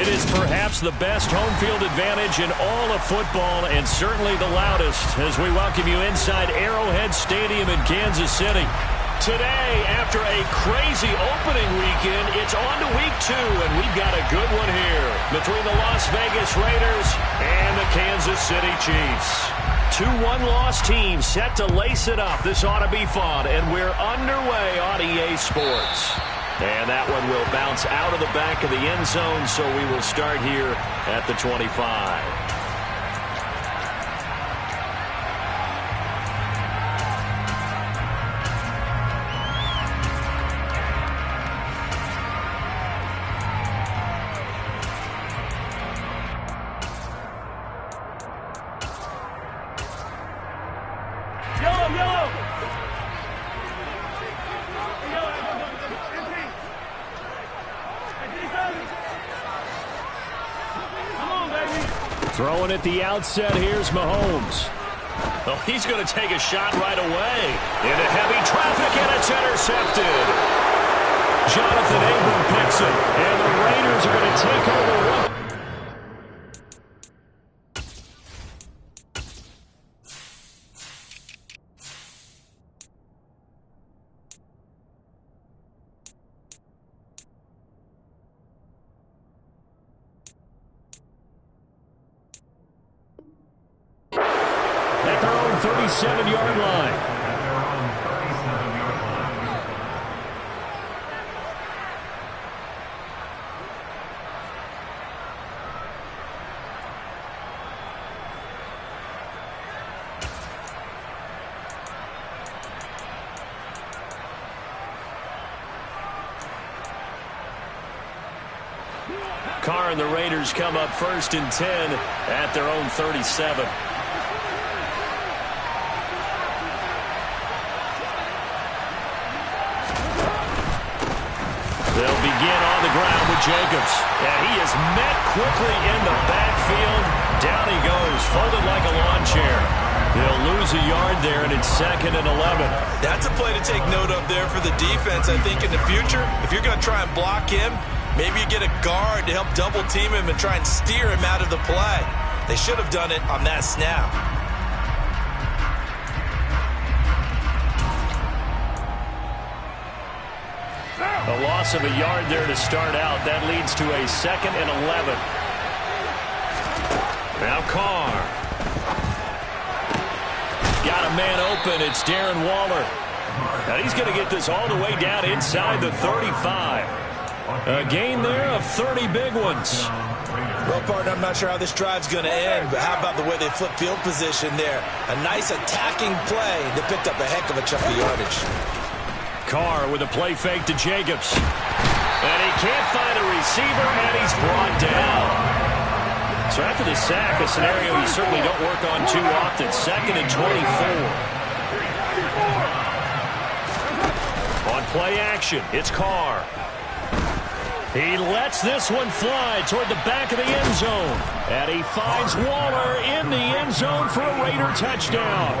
It is perhaps the best home field advantage in all of football and certainly the loudest as we welcome you inside Arrowhead Stadium in Kansas City. Today, after a crazy opening weekend, it's on to week 2, and we've got a good one here between the Las Vegas Raiders and the Kansas City Chiefs. 2 one-loss teams set to lace it up. This ought to be fun, and we're underway on EA Sports. And that one will bounce out of the back of the end zone, so we will start here at the 25. Throwing at the outset, here's Mahomes. Oh, he's going to take a shot right away. Into heavy traffic, and it's intercepted. Jonathan Abram picks it, and the Raiders are going to take over one. At their own 37-yard line. Carr and the Raiders come up 1st and 10 at their own 37. They'll begin on the ground with Jacobs. And he is met quickly in the backfield. Down he goes, folded like a lawn chair. They'll lose a yard there, and it's 2nd and 11. That's a play to take note of there for the defense, I think, in the future. If you're going to try and block him, maybe you get a guard to help double-team him and try and steer him out of the play. They should have done it on that snap. A loss of a yard there to start out. That leads to a 2nd and 11. Now Carr. Got a man open. It's Darren Waller. Now he's going to get this all the way down inside the 35. A gain there of 30 big ones. Well, partner, I'm not sure how this drive's going to end, but how about the way they flip field position there? A nice attacking play that picked up a heck of a chunk of yardage. Carr with a play fake to Jacobs. And he can't find a receiver, and he's brought down. So after the sack, a scenario you certainly don't work on too often. 2nd and 24. On play action, it's Carr. He lets this one fly toward the back of the end zone. And he finds Waller in the end zone for a Raider touchdown.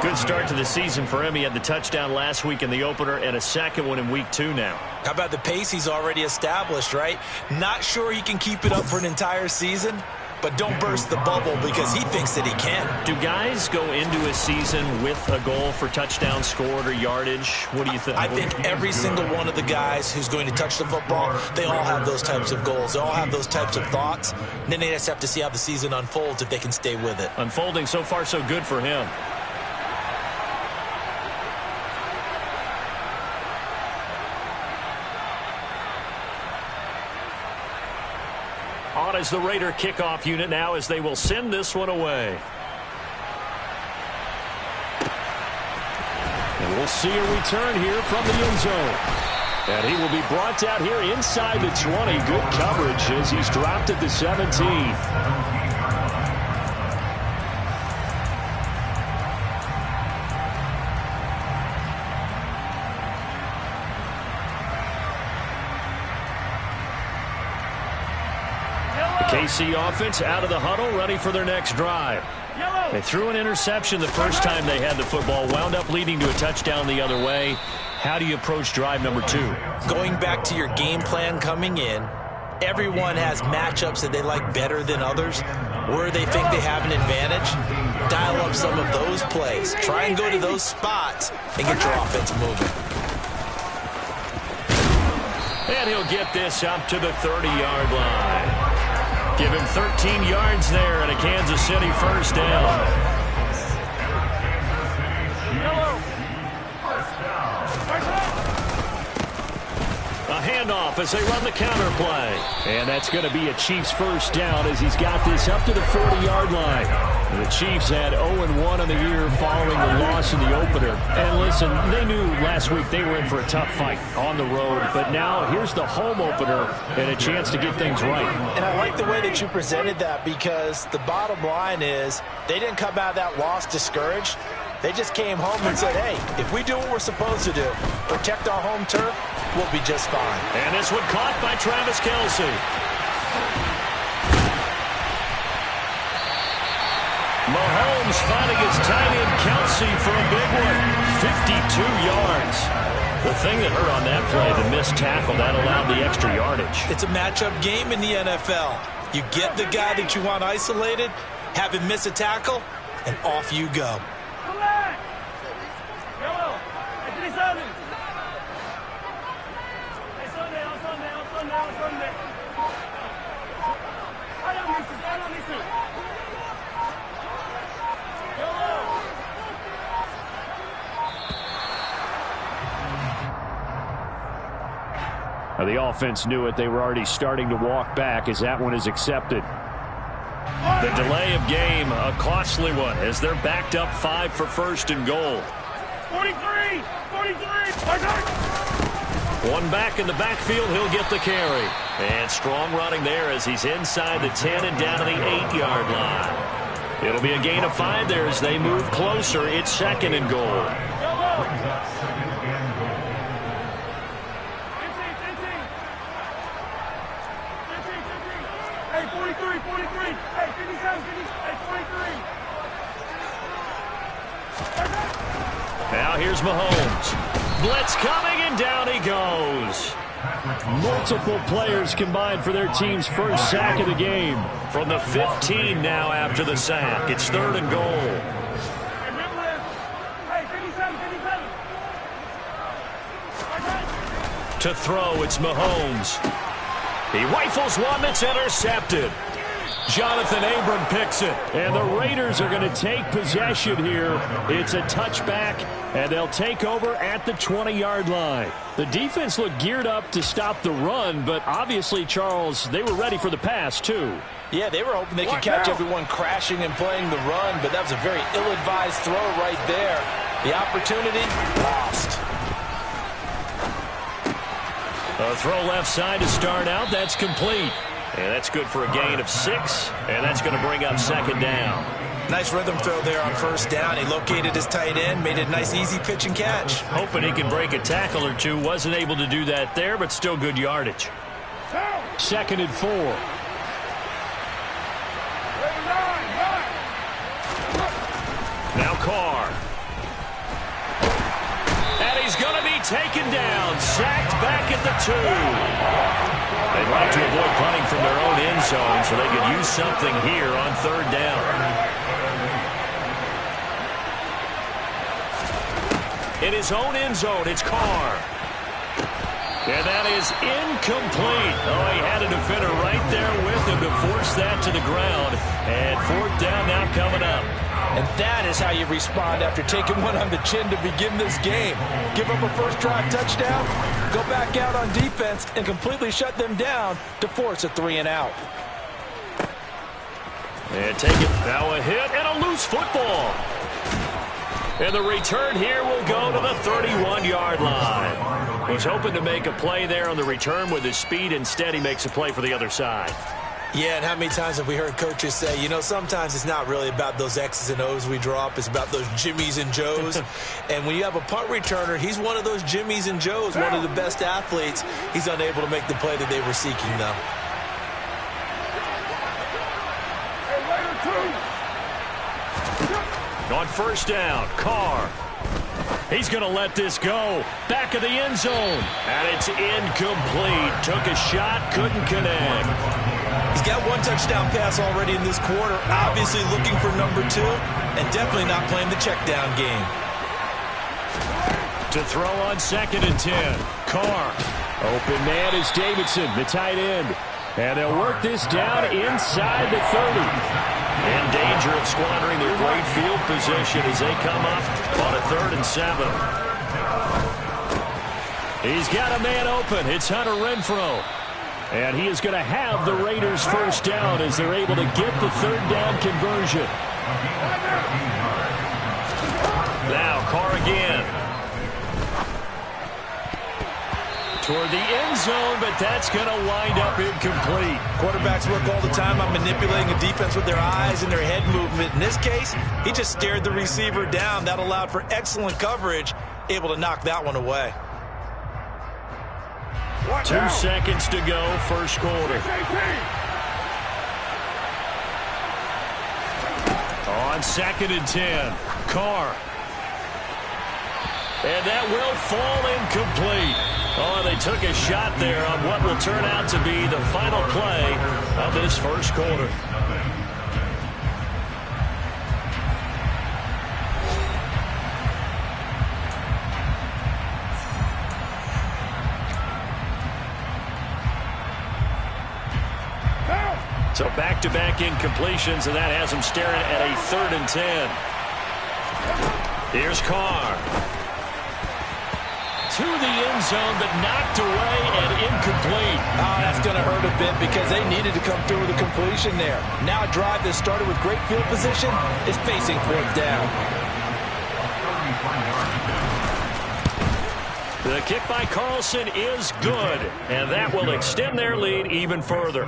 Good start to the season for him. He had the touchdown last week in the opener and a second one in week 2 now. How about the pace he's already established, right? Not sure he can keep it up for an entire season, but don't burst the bubble because he thinks that he can. Do guys go into a season with a goal for touchdown scored or yardage? What do you think? I think every single one of the guys who's going to touch the football, they all have those types of goals. They all have those types of thoughts. And then they just have to see how the season unfolds if they can stay with it. Unfolding so far so good for him. On as the Raider kickoff unit now as they will send this one away. And we'll see a return here from the end zone. And he will be brought out here inside the 20. Good coverage as he's dropped at the 17. KC offense out of the huddle, ready for their next drive. They threw an interception the first time they had the football, wound up leading to a touchdown the other way. How do you approach drive number 2? Going back to your game plan coming in, Everyone has matchups that they like better than others, where they think they have an advantage. Dial up some of those plays. Try and go to those spots and get your offense moving. And he'll get this up to the 30-yard line. Give him 13 yards there and a Kansas City first down. A handoff as they run the counter play. And that's going to be a Chiefs first down as he's got this up to the 40-yard line. The Chiefs had 0-1 on the year following the loss in the opener. And listen, they knew last week they were in for a tough fight on the road. But now here's the home opener and a chance to get things right. And I like the way that you presented that, because the bottom line is they didn't come out of that loss discouraged. They just came home and said, hey, if we do what we're supposed to do, protect our home turf, we'll be just fine. And this one caught by Travis Kelce. Mahomes finding his tight end Kelce for a big one. 52 yards. The thing that hurt on that play, the missed tackle, that allowed the extra yardage. It's a matchup game in the NFL. You get the guy that you want isolated, have him miss a tackle, and off you go. Now the offense knew it. They were already starting to walk back as that one is accepted. The delay of game, a costly one, as they're backed up 5 for first and goal. 43! One back in the backfield, he'll get the carry. And strong running there as he's inside the 10 and down to the 8-yard line. It'll be a gain of 5 there as they move closer. It's second and goal. Now here's Mahomes. Blitz coming, and down he goes. Multiple players combined for their team's first sack of the game. From the 15 now after the sack. It's third and goal. To throw, it's Mahomes. He rifles one that's intercepted. Jonathan Abram picks it, and the Raiders are going to take possession here. It's a touchback, and they'll take over at the 20-yard line. The defense looked geared up to stop the run, but obviously, Charles, they were ready for the pass, too. Yeah, they were hoping they could catch everyone crashing and playing the run, but that was a very ill-advised throw right there. The opportunity, lost. A throw left side to start out. That's complete. And that's good for a gain of 6, and that's going to bring up second down. Nice rhythm throw there on first down. He located his tight end, made it a nice, easy pitch and catch. Hoping he can break a tackle or two. Wasn't able to do that there, but still good yardage. Second and 4. Now Carr. And he's going to be taken down. Sacked back at the 2. They'd like to avoid punting from their own end zone so they could use something here on third down. In his own end zone, it's Carr. And that is incomplete. Oh, he had a defender right there with him to force that to the ground. And fourth down now coming up. And that is how you respond after taking one on the chin to begin this game. Give up a first drive touchdown, go back out on defense, and completely shut them down to force a 3-and-out. And take it. Now a hit and a loose football. And the return here will go to the 31-yard line. Was hoping to make a play there on the return with his speed. Instead, he makes a play for the other side. Yeah, and how many times have we heard coaches say, you know, sometimes it's not really about those X's and O's we drop. It's about those Jimmies and Joes. And when you have a punt returner, he's one of those Jimmies and Joes, one of the best athletes. He's unable to make the play that they were seeking, though. On first down, Carr. He's going to let this go. Back of the end zone. And it's incomplete. Took a shot, couldn't connect. He's got one touchdown pass already in this quarter. Obviously looking for number 2, and definitely not playing the check down game. To throw on 2nd and 10. Carr. Open man is Davidson, the tight end. And they'll work this down inside the 30. In danger of squandering their great field position as they come up on a 3rd and 7. He's got a man open. It's Hunter Renfrow. And he is going to have the Raiders first down as they're able to get the 3rd down conversion. Now Carr again. Toward the end zone, but that's going to wind up incomplete. Quarterbacks work all the time on manipulating a defense with their eyes and their head movement. In this case, he just stared the receiver down. That allowed for excellent coverage, able to knock that one away. 2 seconds to go, first quarter. On 2nd and 10, Carr. And that will fall incomplete. Oh, they took a shot there on what will turn out to be the final play of this first quarter. So back-to-back incompletions, and that has them staring at a 3rd and 10. Here's Carr. To the end zone, but knocked away and incomplete. Oh, that's going to hurt a bit because they needed to come through with a completion there. Now a drive that started with great field position is facing 4th down. The kick by Carlson is good, and that will extend their lead even further.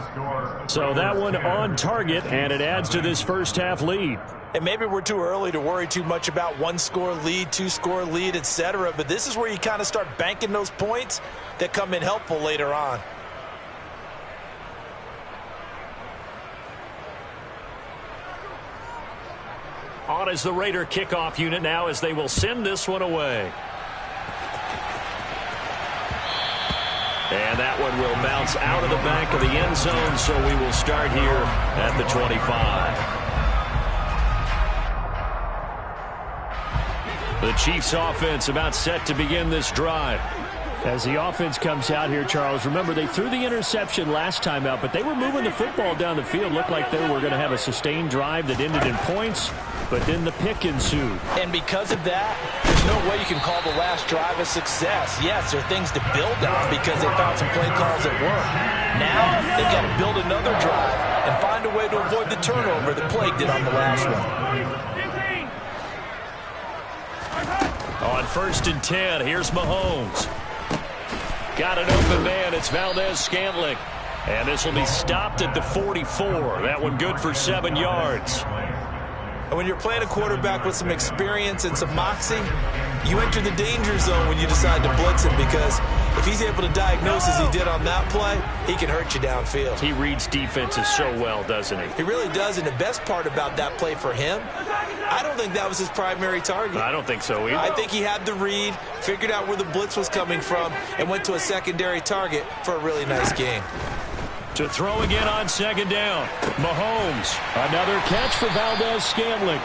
So that one on target, and it adds to this first half lead. And maybe we're too early to worry too much about 1-score lead, 2-score lead, etc. But this is where you kind of start banking those points that come in helpful later on. On is the Raider kickoff unit now as they will send this one away. And that one will bounce out of the back of the end zone, so we will start here at the 25. The Chiefs offense about set to begin this drive. As the offense comes out here, Charles, remember they threw the interception last time out, but they were moving the football down the field. Looked like they were going to have a sustained drive that ended in points, but then the pick ensued. And because of that, there's no way you can call the last drive a success. Yes, there are things to build on because they found some play calls that work. Now they've got to build another drive and find a way to avoid the turnover that plagued it on the last one. On 1st and 10, here's Mahomes. Got an open man. It's Valdez-Scantling. And this will be stopped at the 44. That one good for 7 yards. And when you're playing a quarterback with some experience and some moxie, you enter the danger zone when you decide to blitz him, because if he's able to diagnose as he did on that play, he can hurt you downfield. He reads defenses so well, doesn't he? He really does, and the best part about that play for him, I don't think that was his primary target. I don't think so either. I think he had the read, figured out where the blitz was coming from, and went to a secondary target for a really nice game. To throw again on 2nd down. Mahomes. Another catch for Valdez-Scantling.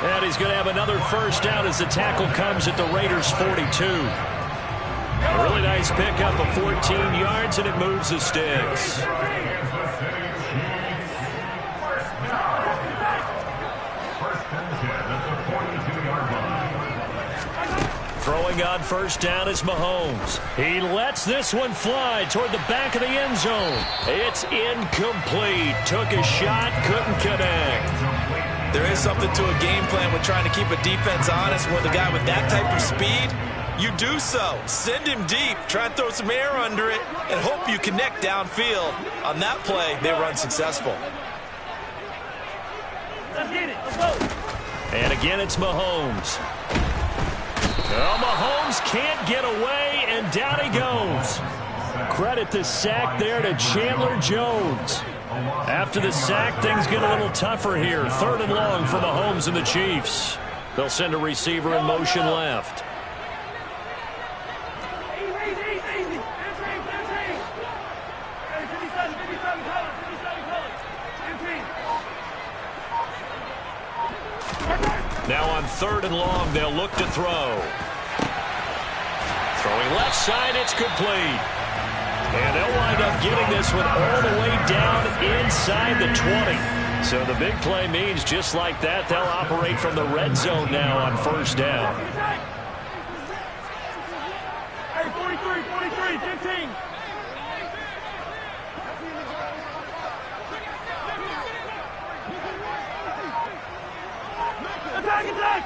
And he's going to have another first down as the tackle comes at the Raiders' 42. A really nice pickup of 14 yards, and it moves the sticks. Throwing on 1st down is Mahomes. He lets this one fly toward the back of the end zone. It's incomplete. Took a shot, couldn't connect. There is something to a game plan with trying to keep a defense honest. With a guy with that type of speed, you do so. Send him deep. Try and throw some air under it and hope you connect downfield. On that play, they were unsuccessful. Let's get it. Let's go. And again, it's Mahomes. Well, Mahomes can't get away, and down he goes. Credit the sack there to Chandler Jones. After the sack, things get a little tougher here. 3rd and long for Mahomes and the Chiefs. They'll send a receiver in motion left. Now on 3rd and long, they'll look to throw. Throwing left side, it's complete. And they'll wind up getting this one all the way down inside the 20. So the big play means just like that, they'll operate from the red zone now on 1st down. Hey, 43, 15. Attack!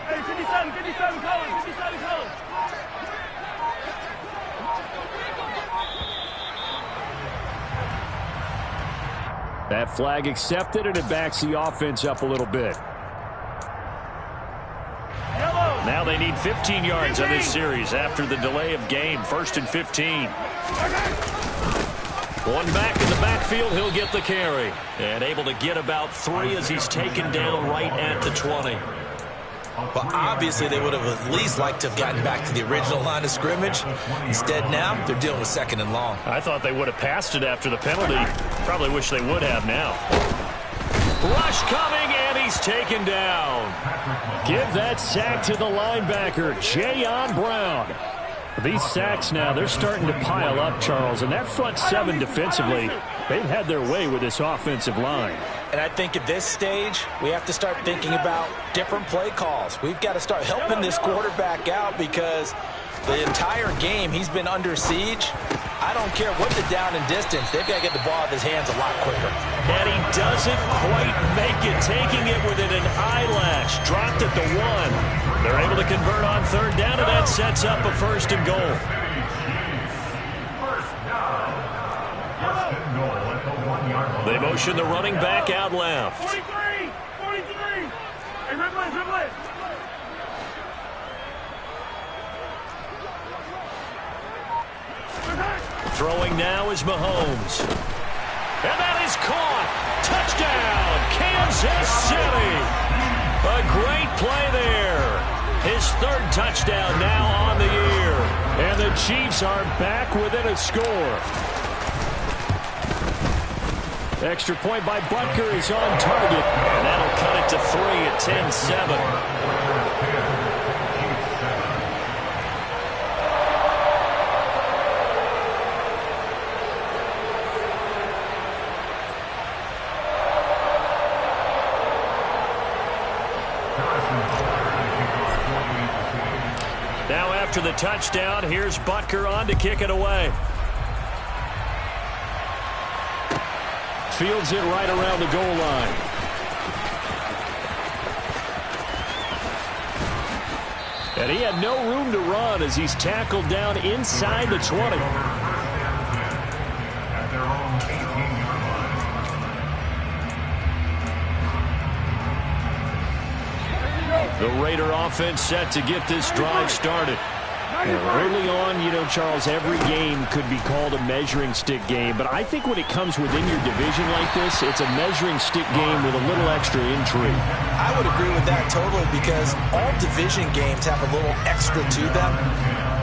Hey, 57, Collins, 57, Collins. That flag accepted, and it backs the offense up a little bit. Now they need 15 yards on this series after the delay of game. 1st and 15. One back in the backfield, he'll get the carry. And able to get about 3 as he's taken down right at the 20. But obviously they would have at least liked to have gotten back to the original line of scrimmage. Instead now, they're dealing with 2nd and long. I thought they would have passed it after the penalty. Probably wish they would have now. Rush coming, and he's taken down. Give that sack to the linebacker, Jayon Brown. These sacks now, they're starting to pile up, Charles. And that front 7 defensively, they've had their way with this offensive line. And I think at this stage, we have to start thinking about different play calls. We've got to start helping this quarterback out because the entire game he's been under siege. I don't care what the down and distance. They've got to get the ball out of his hands a lot quicker. And he doesn't quite make it, taking it within an eyelash. Dropped at the 1. They're able to convert on 3rd down, and that sets up a 1st and goal. They motion the running back out left. 43. Hey, dribble it. Throwing now is Mahomes. And that is caught. Touchdown, Kansas City. A great play there. His 3rd touchdown now on the year. And the Chiefs are back within a score. Extra point by Butker is on target. And that'll cut it to 3 at 10-7. Now after the touchdown, here's Butker on to kick it away. Fields it right around the goal line. And he had no room to run as he's tackled down inside the 20. The Raider offense set to get this drive started. Early on, you know, Charles, every game could be called a measuring stick game. But I think when it comes within your division like this, it's a measuring stick game with a little extra intrigue. I would agree with that totally because all division games have a little extra to them.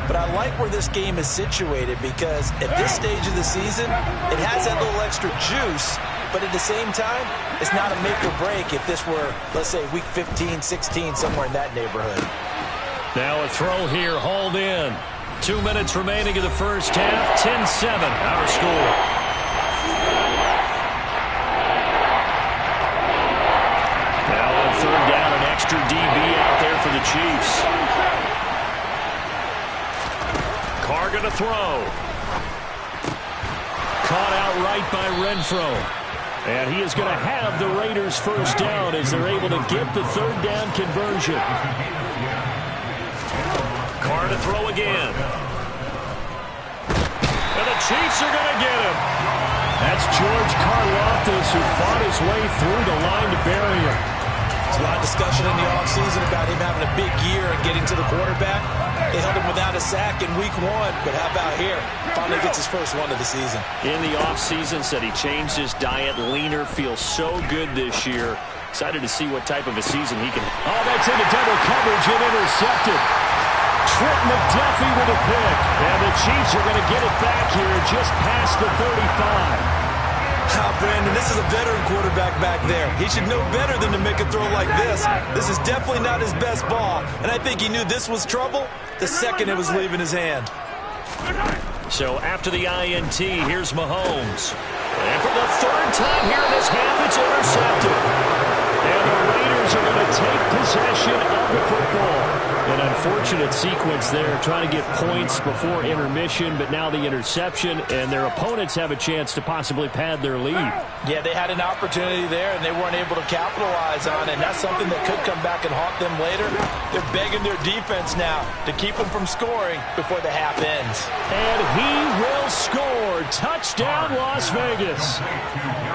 But I like where this game is situated because at this stage of the season, it has that little extra juice. But at the same time, it's not a make or break if this were, let's say, week 15, 16, somewhere in that neighborhood. Now a throw here, hauled in. 2 minutes remaining in the first half. 10-7, our score. Now on 3rd down, an extra DB out there for the Chiefs. Carr gonna throw. Caught outright by Renfro. And he is going to have the Raiders' 1st down as they're able to get the 3rd down conversion. Carr to throw again. And the Chiefs are going to get him. That's George Karlaftis, who fought his way through the line to bury him. There's a lot of discussion in the offseason about him having a big year and getting to the quarterback. They held him without a sack in week 1, but how about here? Finally gets his first one of the season. In the offseason, said he changed his diet, leaner, feels so good this year. Excited to see what type of a season he can. Oh, that's into double coverage and intercepted. Trent McDuffie with a pick. And the Chiefs are going to get it back here just past the 35. Brandon, this is a veteran quarterback back there. He should know better than to make a throw like this. This is definitely not his best ball, and I think he knew this was trouble the second it was leaving his hand. So after the INT, here's Mahomes. And for the third time here in this half, it's intercepted. And the Raiders are going to take possession of the football. An unfortunate sequence there, trying to get points before intermission, but now the interception, and their opponents have a chance to possibly pad their lead. Yeah, they had an opportunity there, and they weren't able to capitalize on it, and that's something that could come back and haunt them later. They're begging their defense now to keep them from scoring before the half ends. And he will score. Touchdown, Las Vegas.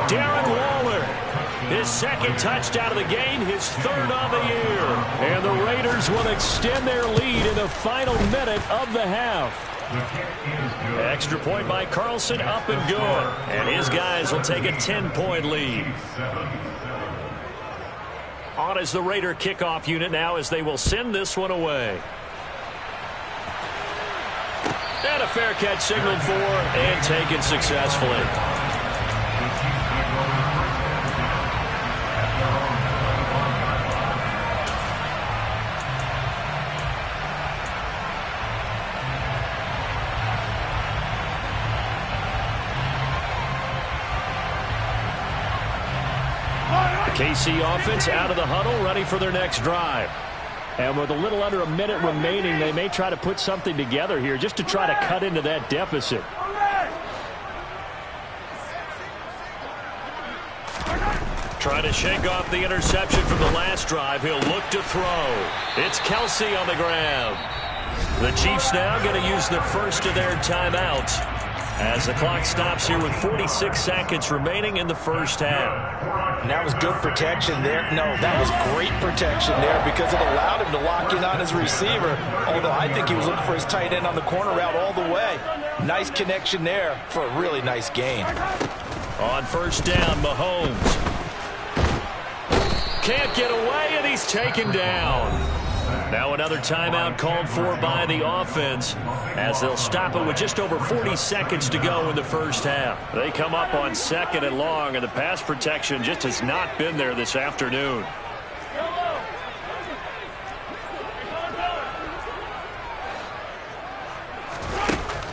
Darren Waller. His second touchdown of the game, his third on the year. And the Raiders will extend their lead in the final minute of the half. Extra point by Carlson, up and good. And his guys will take a 10-point lead. On is the Raider kickoff unit now as they will send this one away. And a fair catch signaled for and taken successfully. KC offense out of the huddle, ready for their next drive. And with a little under a minute remaining, they may try to put something together here just to try to cut into that deficit. Trying to shake off the interception from the last drive. He'll look to throw. It's Kelsey on the grab. The Chiefs now going to use the first of their timeouts as the clock stops here with 46 seconds remaining in the first half. And that was good protection there. No, that was great protection there because it allowed him to lock in on his receiver, although I think he was looking for his tight end on the corner route all the way. Nice connection there for a really nice gain. On first down, Mahomes. Can't get away, and he's taken down. Now another timeout called for by the offense as they'll stop it with just over 40 seconds to go in the first half. They come up on second and long, and the pass protection just has not been there this afternoon.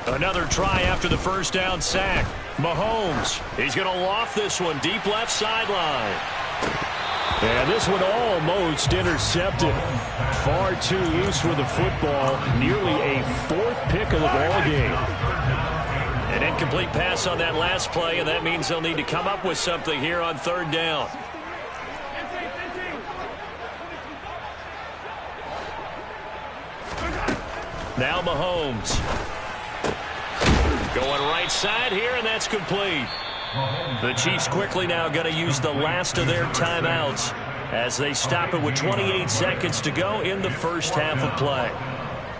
Another try after the first down sack. Mahomes, he's going to loft this one deep left sideline. And this one almost intercepted. Far too loose with the football. Nearly a fourth pick of the ball game. An incomplete pass on that last play, and that means they'll need to come up with something here on third down. Now Mahomes. Going right side here, and that's complete. The Chiefs quickly now going to use the last of their timeouts as they stop it with 28 seconds to go in the first half of play.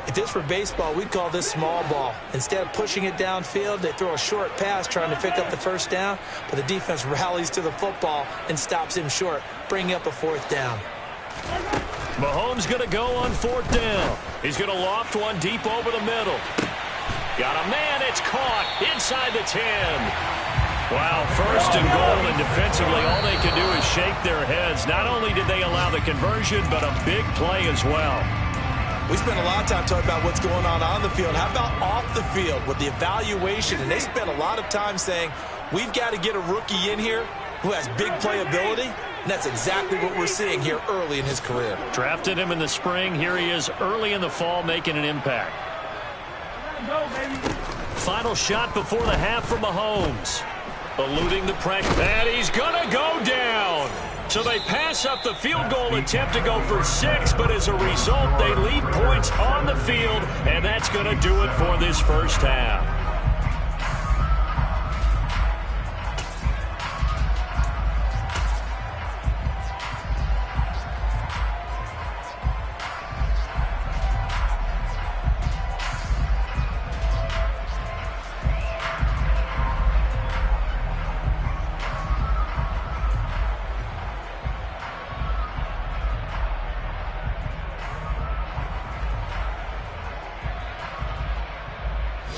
If this were baseball, we'd call this small ball. Instead of pushing it downfield, they throw a short pass trying to pick up the first down, but the defense rallies to the football and stops him short, bringing up a fourth down. Mahomes going to go on fourth down. He's going to loft one deep over the middle. Got a man, it's caught inside the 10. Wow, first and goal, and defensively all they can do is shake their heads. Not only did they allow the conversion, but a big play as well. We spent a lot of time talking about what's going on the field. How about off the field with the evaluation? And they spent a lot of time saying, we've got to get a rookie in here who has big playability. And that's exactly what we're seeing here early in his career. Drafted him in the spring. Here he is early in the fall making an impact. Final shot before the half for Mahomes. Eluding the pressure, and he's going to go down. So they pass up the field goal attempt to go for 6, but as a result, they leave points on the field, and that's going to do it for this first half.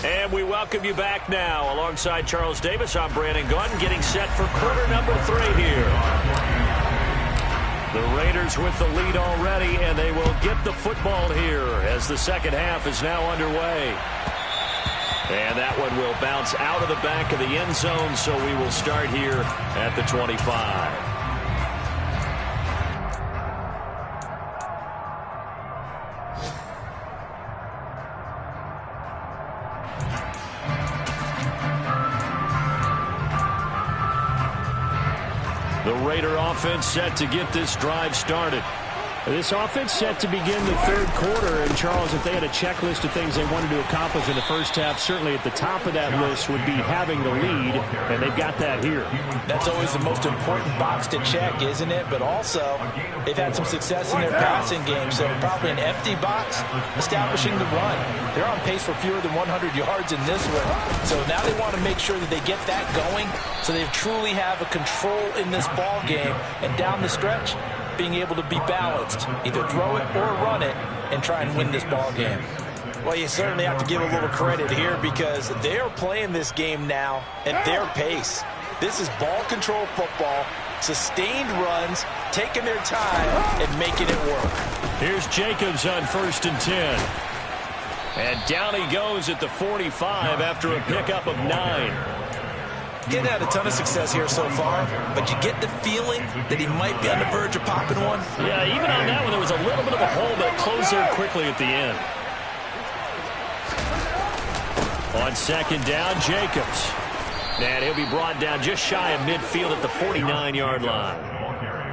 And we welcome you back now. Alongside Charles Davis, I'm Brandon Gunn, getting set for quarter number 3 here. The Raiders with the lead already, and they will get the football here as the second half is now underway. And that one will bounce out of the back of the end zone, so we will start here at the 25. The Raider offense set to get this drive started. This offense set to begin the third quarter. And, Charles, if they had a checklist of things they wanted to accomplish in the first half, certainly at the top of that list would be having the lead, and they've got that here. That's always the most important box to check, isn't it? But also, they've had some success in their passing game, so probably an empty box, establishing the run. They're on pace for fewer than 100 yards in this one. So now they want to make sure that they get that going so they truly have a control in this ball game, and down the stretch, being able to be balanced, either throw it or run it, and try and win this ball game. Well, you certainly have to give a little credit here because they're playing this game now at their pace. This is ball control football, sustained runs, taking their time, and making it work. Here's Jacobs on 1st and 10. And down he goes at the 45 after a pickup of 9. Getting had a ton of success here so far, but you get the feeling that he might be on the verge of popping one. Yeah, even on that one, there was a little bit of a hole, but it closed there quickly at the end. On 2nd down, Jacobs. And he'll be brought down just shy of midfield at the 49-yard line.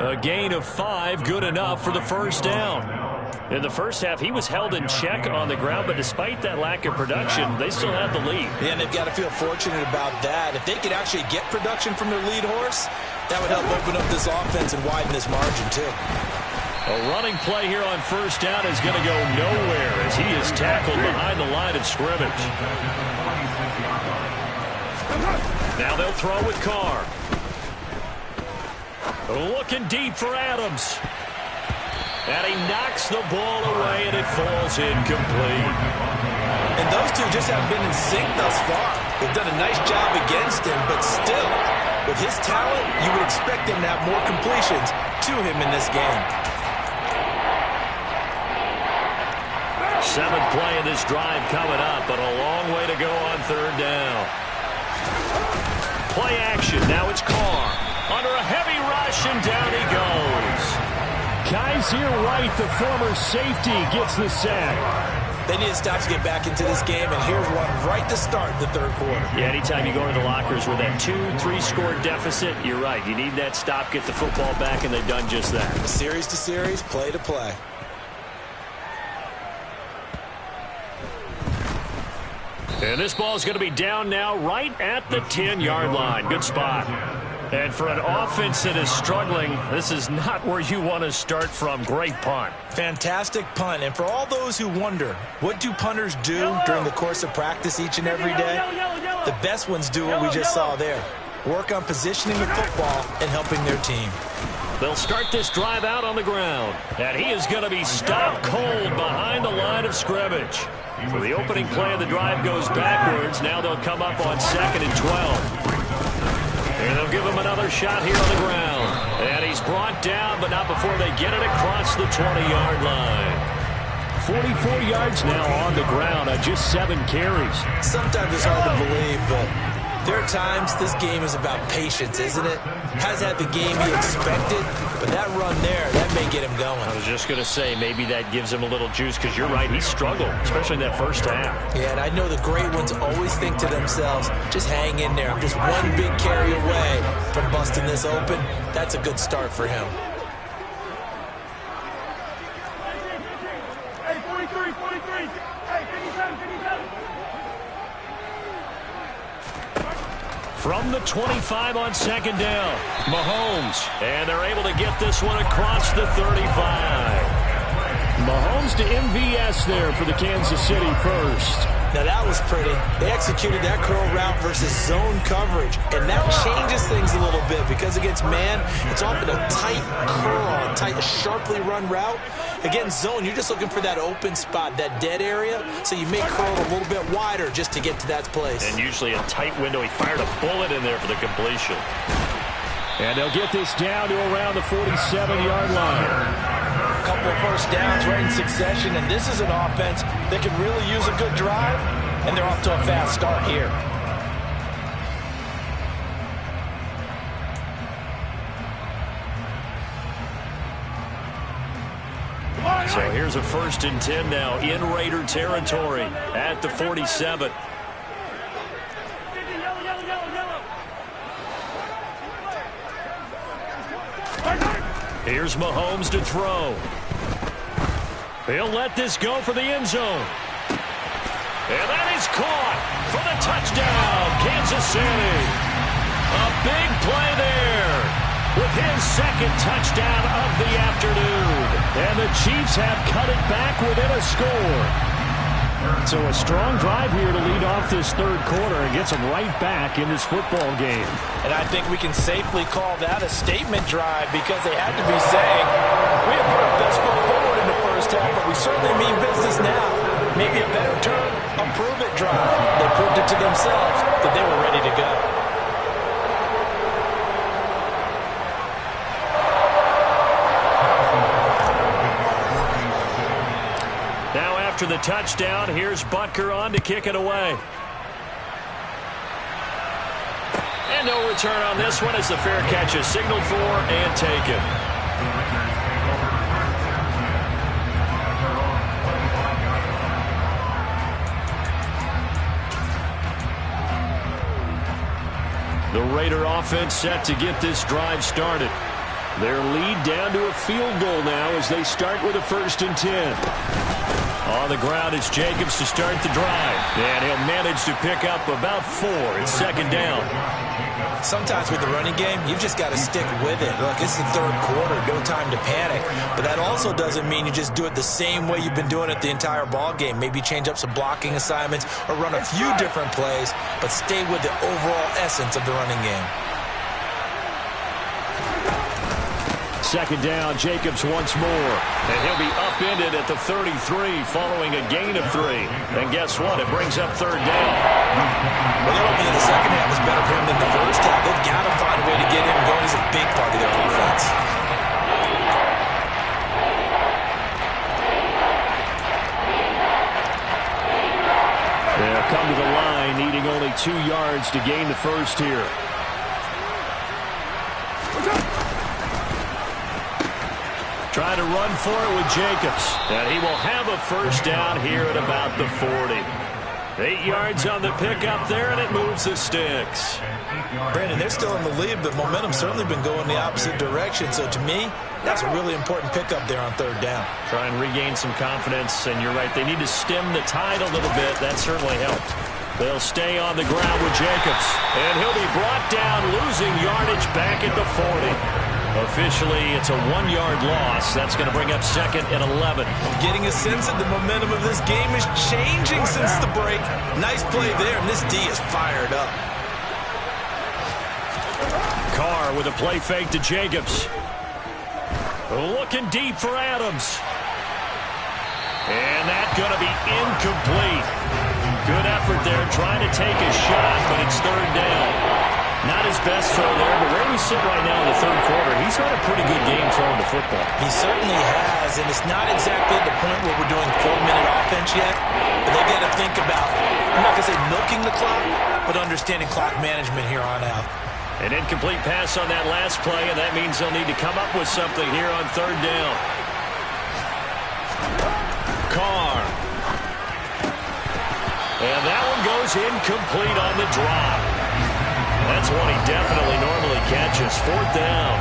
A gain of 5, good enough for the first down. In the first half, he was held in check on the ground, but despite that lack of production, they still have the lead. Yeah, and they've got to feel fortunate about that. If they could actually get production from their lead horse, that would help open up this offense and widen this margin, too. A running play here on 1st down is going to go nowhere as he is tackled behind the line of scrimmage. Now they'll throw with Carr. Looking deep for Adams. And he knocks the ball away, and it falls incomplete. And those two just haven't been in sync thus far. They've done a nice job against him, but still, with his talent, you would expect him to have more completions to him in this game. 7th play of this drive coming up, but a long way to go on 3rd down. Play action. Now it's Carr. Under a heavy rush, and down he goes. Kaiser White, the former safety, gets the sack. They need to stop to get back into this game, and here's one right to start the third quarter. Yeah, anytime you go into the lockers with that 2-3 score deficit, you're right. You need that stop, get the football back, and they've done just that. Series to series, play to play. And this ball is going to be down now right at the 10-yard line. Good spot. And for an offense that is struggling, this is not where you want to start from. Great punt. Fantastic punt. And for all those who wonder, what do punters do during the course of practice each and every day? The best ones do what we just saw there. Work on positioning the football and helping their team. They'll start this drive out on the ground. And he is going to be stopped cold behind the line of scrimmage. So the opening play of the drive goes backwards. Now they'll come up on 2nd and 12. And they'll give him another shot here on the ground. And he's brought down, but not before they get it across the 20-yard line. 44 yards now on the ground on just 7 carries. Sometimes it's hard to believe, but there are times this game is about patience, isn't it? Has had the game he expected, but that run there, that may get him going. I was just going to say, maybe that gives him a little juice, because you're right, he struggled, especially in that first half. Yeah, and I know the great ones always think to themselves, just hang in there. I'm just one big carry away from busting this open. That's a good start for him. Hey, 43, 43. Hey, 57, 57. From the 25 on 2nd down, Mahomes. And they're able to get this one across the 35. Mahomes to MVS there for the Kansas City first. Now that was pretty. They executed that curl route versus zone coverage, and that changes things a little bit because against man, it's often a tight curl, a sharply run route. Again, zone, you're just looking for that open spot, that dead area, so you may curl a little bit wider just to get to that place. And usually a tight window. He fired a bullet in there for the completion. And they'll get this down to around the 47-yard line. A couple of first downs right in succession, and this is an offense that can really use a good drive, and they're off to a fast start here. So here's a 1st and 10 now in Raider territory at the 47. Here's Mahomes to throw. He'll let this go for the end zone. And that is caught for the touchdown, Kansas City. A big play there with his 2nd touchdown of the afternoon. And the Chiefs have cut it back within a score. So a strong drive here to lead off this 3rd quarter and gets them right back in this football game. And I think we can safely call that a statement drive because they had to be saying, we have put our best foot forward in the first half, but we certainly mean business now. Maybe a better term, a prove-it drive. They proved it to themselves that they were ready to go. After the touchdown, here's Butker on to kick it away. And no return on this one as the fair catch is signaled for and taken. The Raider offense set to get this drive started. Their lead down to a field goal now as they start with a 1st and 10. On the ground, it's Jacobs to start the drive. And he'll manage to pick up about 4. It's 2nd down. Sometimes with the running game, you've just got to stick with it. Look, it's the 3rd quarter, no time to panic. But that also doesn't mean you just do it the same way you've been doing it the entire ball game. Maybe change up some blocking assignments or run a few different plays, but stay with the overall essence of the running game. 2nd down, Jacobs once more. And he'll be upended at the 33 following a gain of 3. And guess what? It brings up 3rd down. Well, they're hoping that the second half was better for him than the first half. They've got to find a way to get him going. He's a big part of their offense. They'll come to the line, needing only 2 yards to gain the first here. Trying to run for it with Jacobs. And he will have a 1st down here at about the 40. 8 yards on the pickup there, and it moves the sticks. Brandon, they're still in the lead, but momentum's certainly been going the opposite direction. So to me, that's a really important pickup there on 3rd down. Try and regain some confidence, and you're right. They need to stem the tide a little bit. That certainly helped. They'll stay on the ground with Jacobs. And he'll be brought down, losing yardage back at the 40. Officially, it's a 1-yard loss. That's going to bring up 2nd and 11. I'm getting a sense that the momentum of this game is changing since the break. Nice play there, and this D is fired up. Carr with a play fake to Jacobs. Looking deep for Adams. And that's going to be incomplete. Good effort there, trying to take a shot, but it's 3rd down. Not his best throw there, but where we sit right now in the 3rd quarter, he's had a pretty good game throwing the football. He certainly has, and it's not exactly the point where we're doing 4-minute offense yet, but they've got to think about, I'm not going to say milking the clock, but understanding clock management here on out. An incomplete pass on that last play, and that means they'll need to come up with something here on 3rd down. Carr. And that one goes incomplete on the drop. That's one he definitely normally catches. 4th down.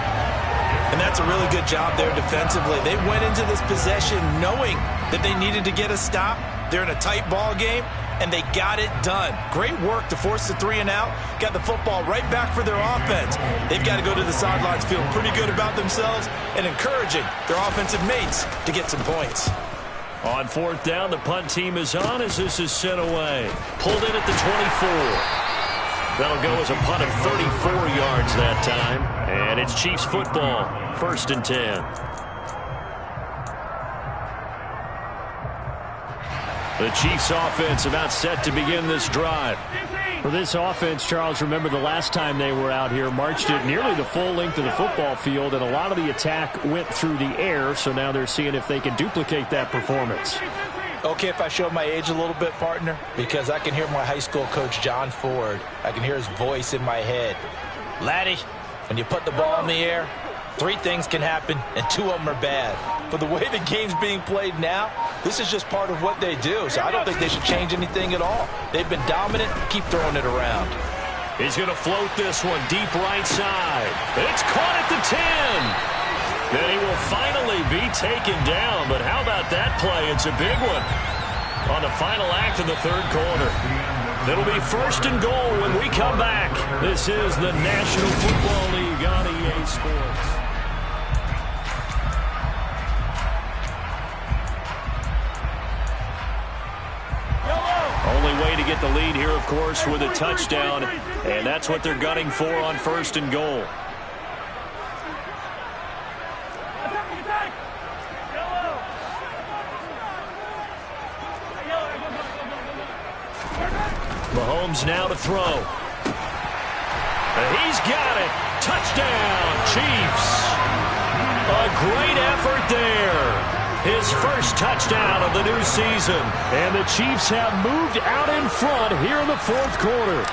And that's a really good job there defensively. They went into this possession knowing that they needed to get a stop. They're in a tight ball game, and they got it done. Great work to force the 3 and out. Got the football right back for their offense. They've got to go to the sidelines feeling pretty good about themselves and encouraging their offensive mates to get some points. On 4th down, the punt team is on as this is sent away. Pulled in at the 24. That'll go as a punt of 34 yards that time. And it's Chiefs football, 1st and 10. The Chiefs offense about set to begin this drive. For this offense, Charles, remember the last time they were out here, marched it nearly the full length of the football field, and a lot of the attack went through the air, so now they're seeing if they can duplicate that performance. Okay, if I show my age a little bit, partner, because I can hear my high school coach, John Ford. I can hear his voice in my head. Laddie, when you put the ball in the air, 3 things can happen, and 2 of them are bad. For the way the game's being played now, this is just part of what they do, so I don't think they should change anything at all. They've been dominant. Keep throwing it around. He's going to float this one deep right side. It's caught at the 10. Then he will finally be taken down, but how about that play? It's a big one on the final act of the third quarter. It'll be 1st and goal when we come back. This is the National Football League on EA Sports. Only way to get the lead here, of course, with a touchdown, and that's what they're gunning for on 1st and goal. Mahomes now to throw. He's got it. Touchdown, Chiefs. A great effort there. His first touchdown of the new season. And the Chiefs have moved out in front here in the 4th quarter.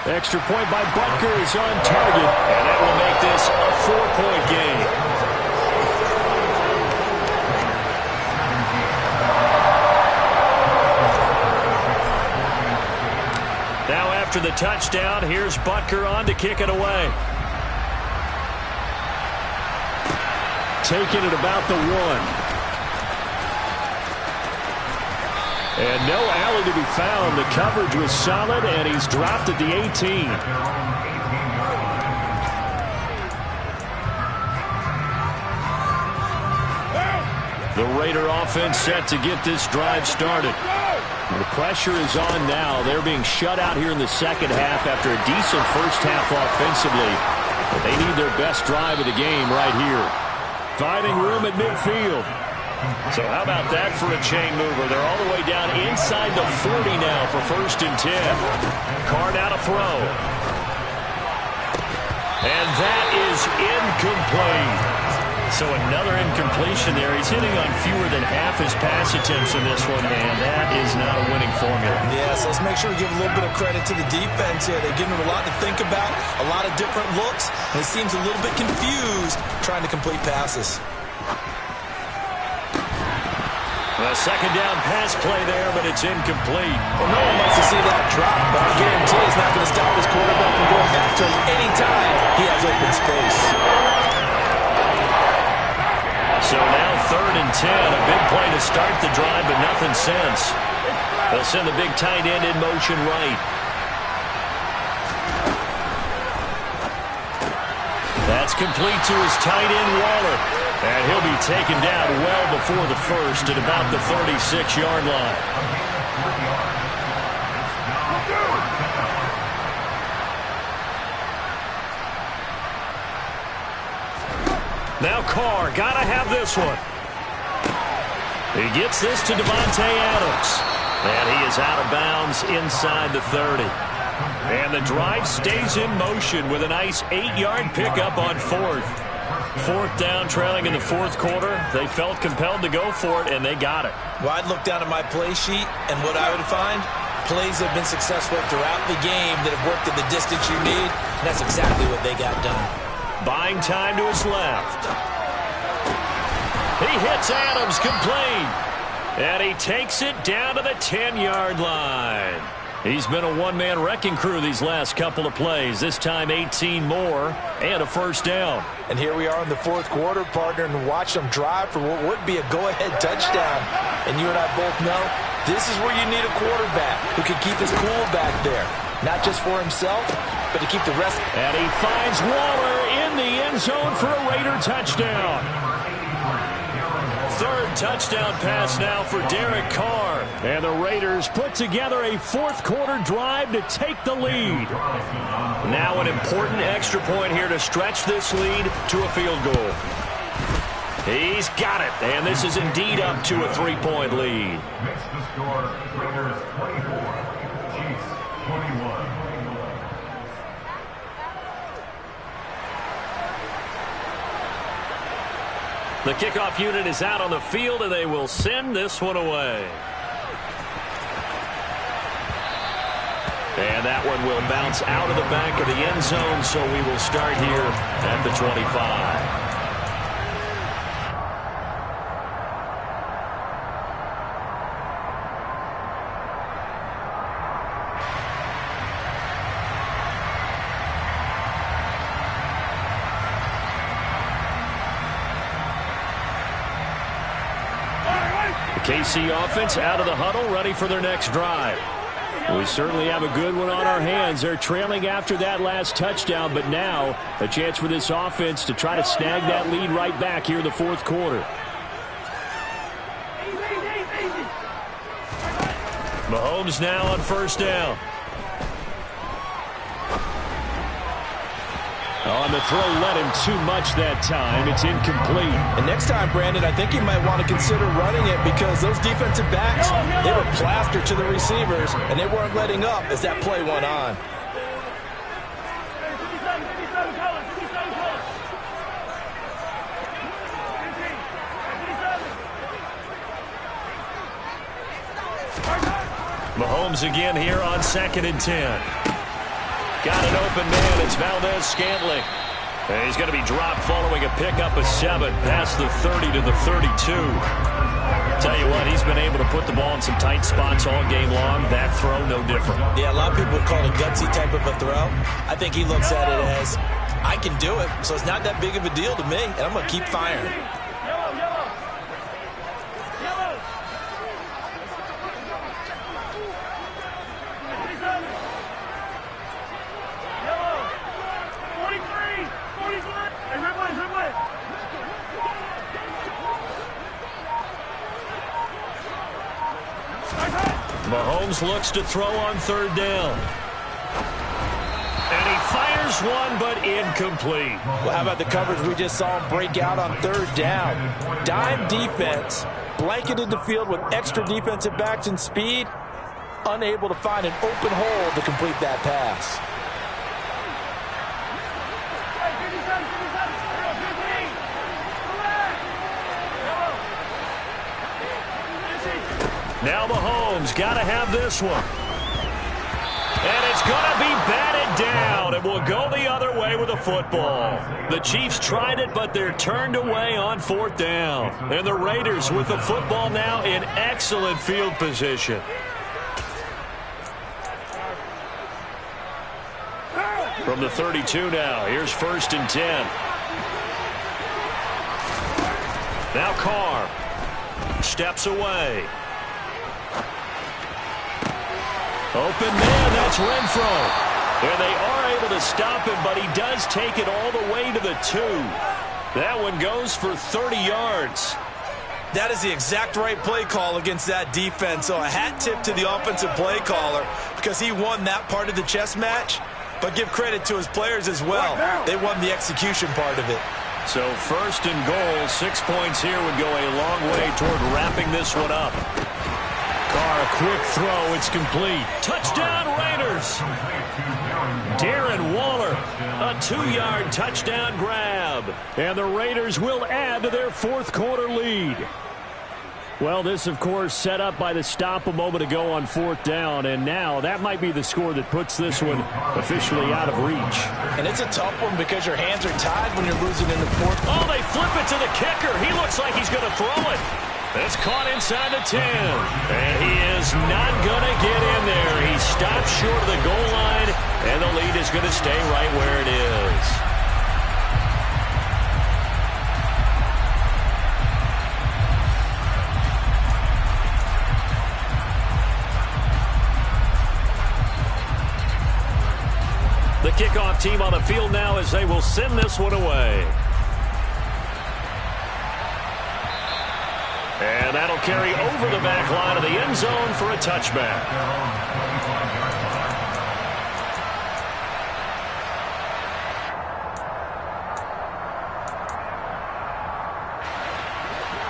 Extra point by Butker is on target. And that will make this a 4-point game. Now after the touchdown, here's Butker on to kick it away. Taking it about the 1. And no alley to be found. The coverage was solid, and he's dropped at the 18. The Raider offense set to get this drive started. The pressure is on now. They're being shut out here in the second half after a decent first half offensively. But they need their best drive of the game right here. Finding room at midfield. So how about that for a chain mover? They're all the way down inside the 40 now for 1st and 10. Carr now to throw. And that is incomplete. So another incompletion there. He's hitting on fewer than half his pass attempts in this one, and that is not a winning formula. Yes, let's make sure we give a little bit of credit to the defense here. They're giving him a lot to think about, a lot of different looks, and he seems a little bit confused trying to complete passes. A second down pass play there, but it's incomplete. Well, no one wants to see that drop, but I guarantee it's not going to stop his quarterback from going back to him anytime he has open space. So now 3rd and 10, a big play to start the drive, but nothing since. They'll send the big tight end in motion right. That's complete to his tight end, Waller. And he'll be taken down well before the first at about the 36-yard line. Now Carr, got to have this one. He gets this to Davante Adams. And he is out of bounds inside the 30. And the drive stays in motion with a nice 8-yard pickup on 4th. 4th down, trailing in the 4th quarter. They felt compelled to go for it, and they got it. Well, I'd look down at my play sheet, and what I would find, plays have been successful throughout the game that have worked at the distance you need, and that's exactly what they got done. Buying time to his left. He hits Adams complete. And he takes it down to the 10-yard line. He's been a one-man wrecking crew these last couple of plays. This time 18 more and a first down. And here we are in the 4th quarter, partner, and watch them drive for what would be a go-ahead touchdown. And you and I both know this is where you need a quarterback who can keep his cool back there. Not just for himself, but to keep the rest. And he finds Waller in the end zone for a Raider touchdown. 3rd touchdown pass now for Derek Carr. And the Raiders put together a 4th quarter drive to take the lead. Now an important extra point here to stretch this lead to a field goal. He's got it, and this is indeed up to a 3-point lead. Makes the score Raiders 24, Chiefs 21. The kickoff unit is out on the field, and they will send this one away. And that one will bounce out of the back of the end zone, so we will start here at the 25. KC offense out of the huddle, ready for their next drive. We certainly have a good one on our hands. They're trailing after that last touchdown, but now a chance for this offense to try to snag that lead right back here in the fourth quarter. Mahomes now on first down. On the throw, led him too much that time. It's incomplete. And next time, Brandon, I think you might want to consider running it because those defensive backs, they were plastered to the receivers, and they weren't letting up as that play went on. Mahomes again here on 2nd and 10. Got an open man. It's Valdez-Scantling. And he's going to be dropped following a pickup of 7 past the 30 to the 32. Tell you what, he's been able to put the ball in some tight spots all game long. That throw, no different. Yeah, a lot of people would call it a gutsy type of a throw. I think he looks at it as, I can do it, so it's not that big of a deal to me, and I'm going to keep firing. Mahomes looks to throw on 3rd down. And he fires one, but incomplete. Well, how about the coverage we just saw him break out on 3rd down? Dime defense, blanketed the field with extra defensive backs and speed, unable to find an open hole to complete that pass. Now Mahomes got to have this one. And it's going to be batted down. It will go the other way with the football. The Chiefs tried it, but they're turned away on 4th down. And the Raiders with the football now in excellent field position. From the 32 now, here's 1st and 10. Now Carr steps away. Open man, that's Renfro. And they are able to stop him, but he does take it all the way to the 2. That one goes for 30 yards. That is the exact right play call against that defense. So a hat tip to the offensive play caller because he won that part of the chess match. But give credit to his players as well. They won the execution part of it. So 1st and goal, 6 points here would go a long way toward wrapping this one up. Carr, a quick throw, it's complete. Touchdown Raiders! Darren Waller, a 2-yard touchdown grab. And the Raiders will add to their 4th quarter lead. Well, this, of course, set up by the stop a moment ago on 4th down, and now that might be the score that puts this one officially out of reach. And it's a tough one because your hands are tied when you're losing in the 4th. Oh, they flip it to the kicker. He looks like he's going to throw it. It's caught inside the 10. And he is not going to get in there. He stops short of the goal line, and the lead is going to stay right where it is. The kickoff team on the field now as they will send this one away. And that'll carry over the back line of the end zone for a touchback.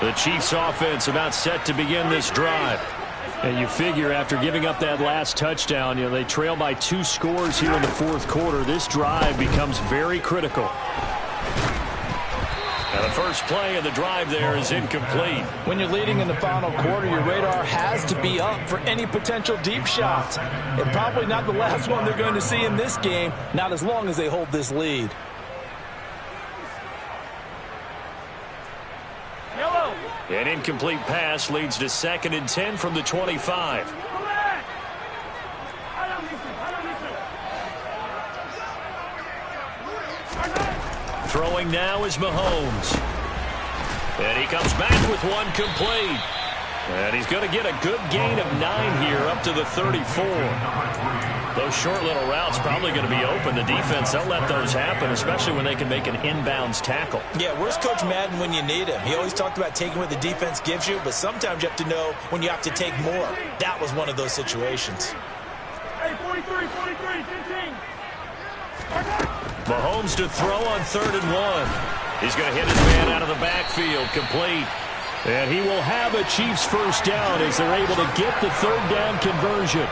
The Chiefs offense about set to begin this drive. And you figure after giving up that last touchdown, they trail by 2 scores here in the fourth quarter. This drive becomes very critical. And the first play of the drive there is incomplete. When you're leading in the final quarter, your radar has to be up for any potential deep shots. And probably not the last one they're going to see in this game, not as long as they hold this lead. An incomplete pass leads to 2nd and 10 from the 25. Throwing now is Mahomes. And he comes back with one complete. And he's going to get a good gain of 9 here up to the 34. Those short little routes probably going to be open. The defense, they'll let those happen, especially when they can make an inbounds tackle. Yeah, where's Coach Madden when you need him? He always talked about taking what the defense gives you, but sometimes you have to know when you have to take more. That was one of those situations. Hey, 43, 15. Mahomes to throw on 3rd and 1. He's going to hit his man out of the backfield, complete. And he will have a Chiefs first down as they're able to get the 3rd down conversion.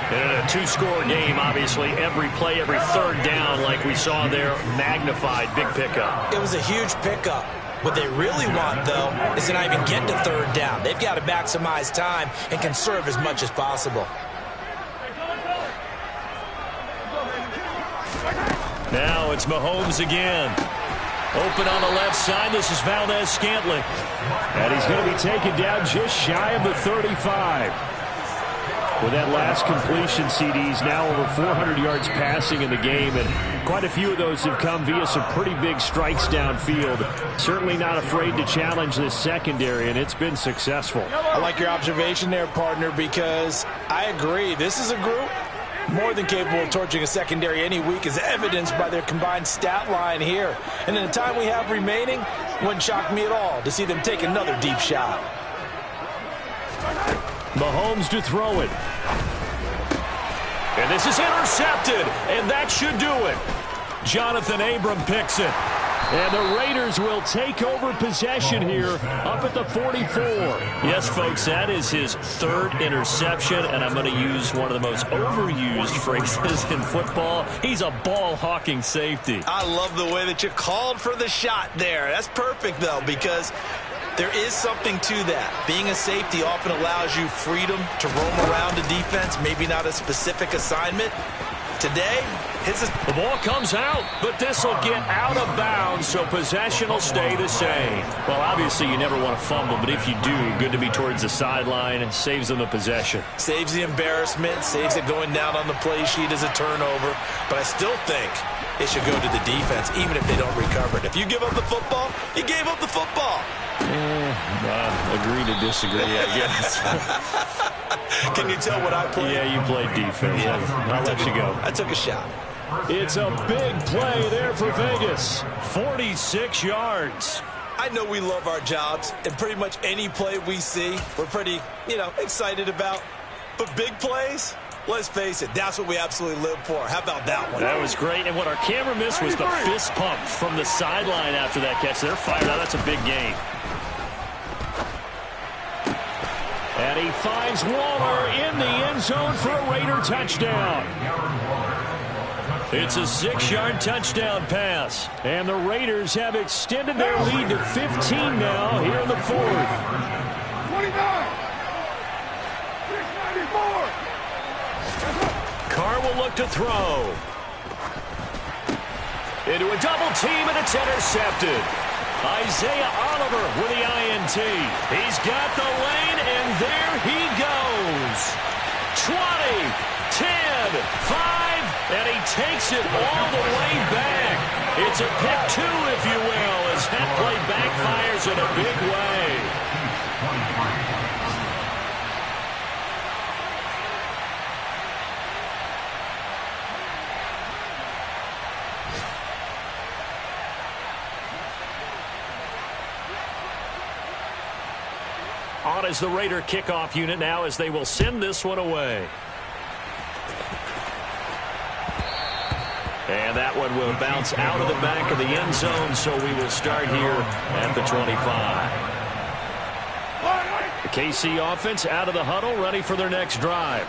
And in a 2-score game, obviously, every play, every 3rd down, like we saw there, magnified, big pickup. It was a huge pickup. What they really want, though, is to not even get to 3rd down. They've got to maximize time and conserve as much as possible. Now it's Mahomes again. Open on the left side. This is Valdez-Scantling. And he's going to be taken down just shy of the 35. With that last completion, CD's now over 400 yards passing in the game, and quite a few of those have come via some pretty big strikes downfield. Certainly not afraid to challenge this secondary, and it's been successful. I like your observation there, partner, because I agree. This is a group more than capable of torching a secondary any week, as evidenced by their combined stat line here. And in the time we have remaining, wouldn't shock me at all to see them take another deep shot. Mahomes to throw it. And this is intercepted, and that should do it. Jonathan Abram picks it. And the Raiders will take over possession here up at the 44. Yes, folks, that is his 3rd interception, and I'm going to use one of the most overused phrases in football. He's a ball-hawking safety. I love the way that you called for the shot there. That's perfect, though, because there is something to that. Being a safety often allows you freedom to roam around the defense, maybe not a specific assignment. Today, the ball comes out, but this will get out of bounds, so possession will stay the same. Well, obviously, you never want to fumble, but if you do, good to be towards the sideline. It saves them the possession. Saves the embarrassment, saves it going down on the play sheet as a turnover, but I still think it should go to the defense, even if they don't recover it. If you give up the football, you gave up the football. Agree to disagree, I guess. Can you tell what I played? Yeah, you played defense. Yeah. I'll let you go. I took a shot. It's a big play there for Vegas. 46 yards. I know we love our jobs, and pretty much any play we see, we're pretty, excited about. But big plays, let's face it, that's what we absolutely live for. How about that one? That was great, and what our camera missed was the fist pump from the sideline after that catch. They're fired out. That's a big gain. And he finds Waller in the end zone for a Raider touchdown. It's a 6-yard touchdown pass. And the Raiders have extended their lead to 15 now here in the 4th. 29. 694. Carr will look to throw. Into a double team, and it's intercepted. Isaiah Oliver with the INT. He's got the lane, and there he goes. 20, 10, 5, and he takes it all the way back. It's a pick 2, if you will, as that play backfires in a big way. On is the Raider kickoff unit now as they will send this one away. And that one will bounce out of the back of the end zone, so we will start here at the 25. The KC offense out of the huddle, ready for their next drive.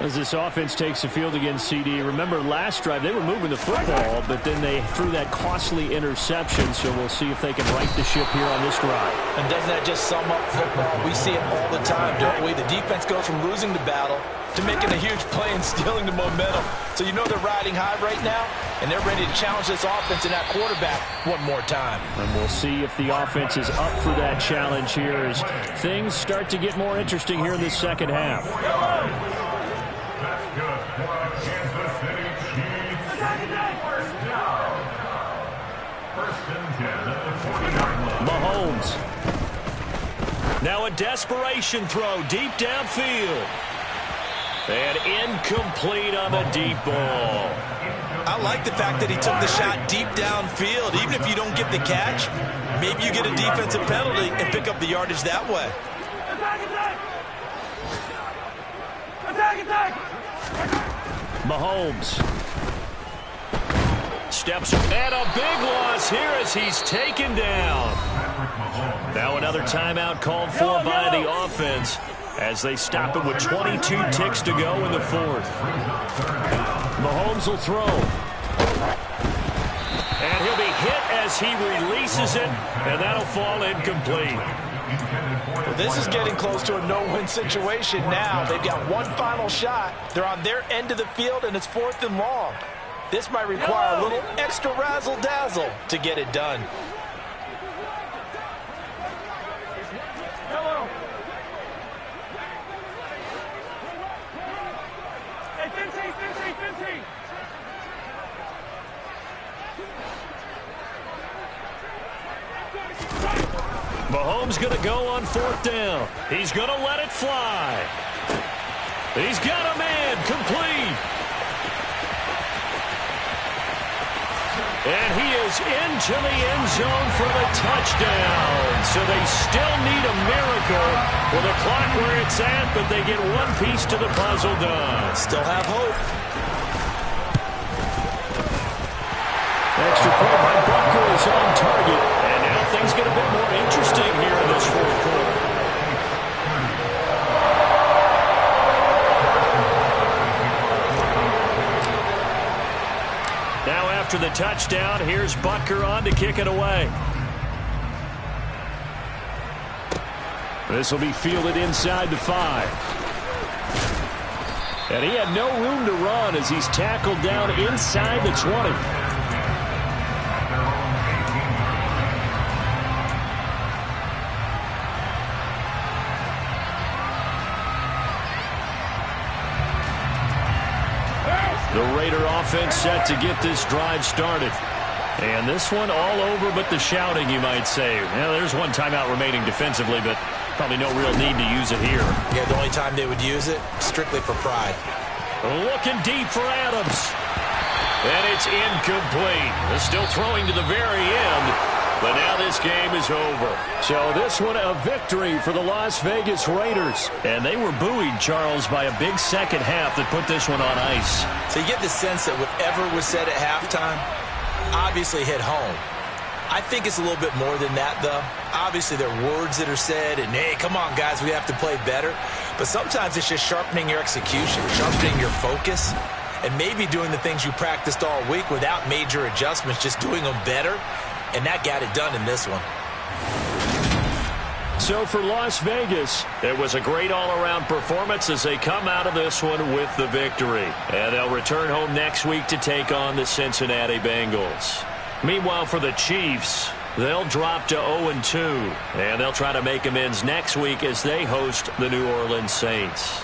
As this offense takes the field against CD, remember last drive they were moving the football, but then they threw that costly interception, so we'll see if they can right the ship here on this drive. And doesn't that just sum up football? We see it all the time, don't we? The defense goes from losing the battle to making a huge play and stealing the momentum. So you know they're riding high right now, and they're ready to challenge this offense and that quarterback one more time. And we'll see if the offense is up for that challenge here as things start to get more interesting here in the second half. That's good for Kansas City Chiefs. First down. First and 10 at the 40-yard line. Mahomes. Now a desperation throw deep downfield. And incomplete on the deep ball. I like the fact that he took the shot deep downfield. Even if you don't get the catch, maybe you get a defensive penalty and pick up the yardage that way. Mahomes steps and a big loss here as he's taken down. Now another timeout called for by the offense as they stop it with 22 ticks to go in the fourth. Mahomes will throw. And he'll be hit as he releases it, and that'll fall incomplete. Well, this is getting close to a no-win situation now. They've got one final shot. They're on their end of the field, and it's 4th and long. This might require a little extra razzle-dazzle to get it done. Mahomes going to go on 4th down. He's going to let it fly. He's got a man complete. And he is into the end zone for the touchdown. So they still need a miracle with the clock where it's at, but they get one piece to the puzzle done. Still have hope. Extra point by Butker is on target. And now things get a bit more interesting here in this fourth quarter. Now after the touchdown, here's Butker on to kick it away. This will be fielded inside the 5. And he had no room to run as he's tackled down inside the 20. The Raider offense set to get this drive started. And this one all over but the shouting, you might say. Well, there's one timeout remaining defensively, but probably no real need to use it here. Yeah, the only time they would use it, strictly for pride. Looking deep for Adams. And it's incomplete. They're still throwing to the very end. But now this game is over. So this one a victory for the Las Vegas Raiders. And they were buoyed, Charles, by a big second half that put this one on ice. So you get the sense that whatever was said at halftime obviously hit home. I think it's a little bit more than that, though. Obviously, there are words that are said, and, hey, come on, guys, we have to play better. But sometimes it's just sharpening your execution, sharpening your focus, and maybe doing the things you practiced all week without major adjustments, just doing them better. And that got it done in this one. So for Las Vegas, it was a great all-around performance as they come out of this one with the victory. And they'll return home next week to take on the Cincinnati Bengals. Meanwhile, for the Chiefs, they'll drop to 0-2. And they'll try to make amends next week as they host the New Orleans Saints.